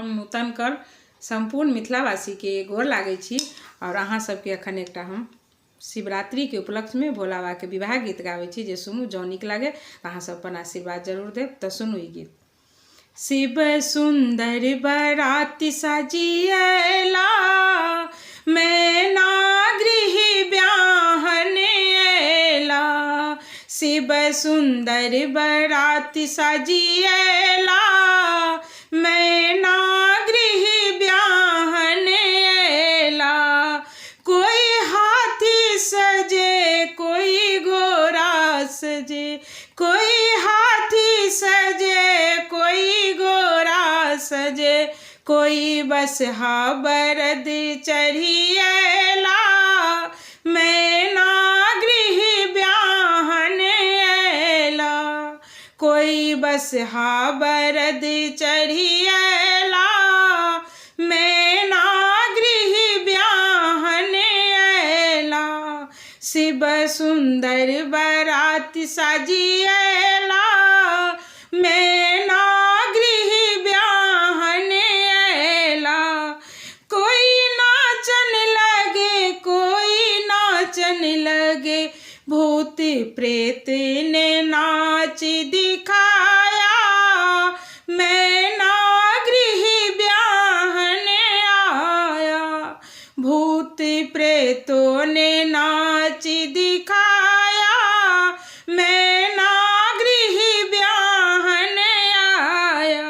हम नूतन कर संपूर्ण मिथिलावासी के गोर लागै छी और अहाँ सबके अखन एकटा हम शिवरात्रि के उपलक्ष्य में भोला बाबा के विवाह गीत गाबै छी जे सुनू जँ नीक लागे तऽ अहाँ सब अपन आशीर्वाद जरूर देब। तऽ सुनू ई गीत। शिव सुंदर बराती सजिएला मैना गृह ब्याहन एला। शिव सुंदर बराती सजिएला मैना गृह ब्याहन एला। कोई हाथी सजे कोई घोड़ा सजे, कोई हाथी सजे कोई घोड़ा सजे, कोई बसहा बरद चढ़िएला मैना गृह ब्याहन एला। कोई बसहा बरद चढ़िएला मैना गृह ब्याहन एला। शिव सुंदर बराती सजिएला मैना गृह ब्याहन एला। कोई नाचन लगे कोई नाचन लगे, भूत प्रेत ने नाच दिखाया मैना गृह ब्याहन आया। भूत प्रेतों ने नाच दिखाया मैना गृह ब्याहन आया।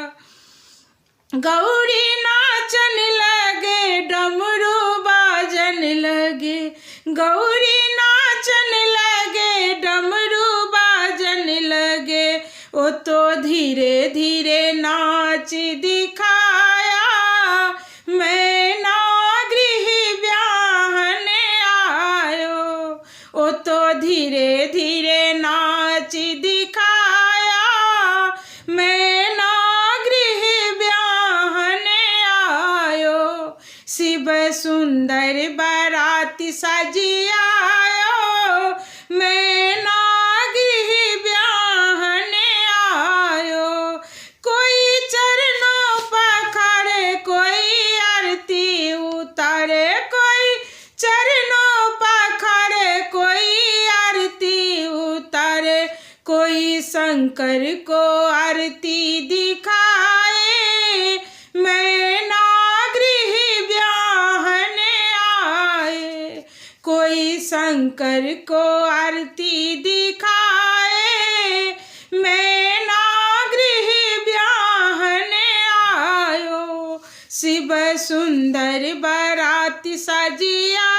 गौरी नाचन लगे डमरू बाजन लगे, गौरी नाचन लगे डमरू बाजन लगे, ओ तो धीरे धीरे नाच दिखाया मैना गृह ब्याहन आयो। ओ तो धीरे धीरे नाच दिखाया मैना गृह ब्याहन आयो। शिव सुंदर बराती सजियायो मैना गृह ब्याहन आयो। कोई चरणों पखारे कोई आरती उतारे, कोई चरणों पखारे कोई आरती उतारे, कोई शंकर को आरती दिखाए मैना गृह ब्याहन आए। कोई शंकर को आरती दिखाए मैना गृह ब्याहन आयो। शिव सुंदर बराती सजिया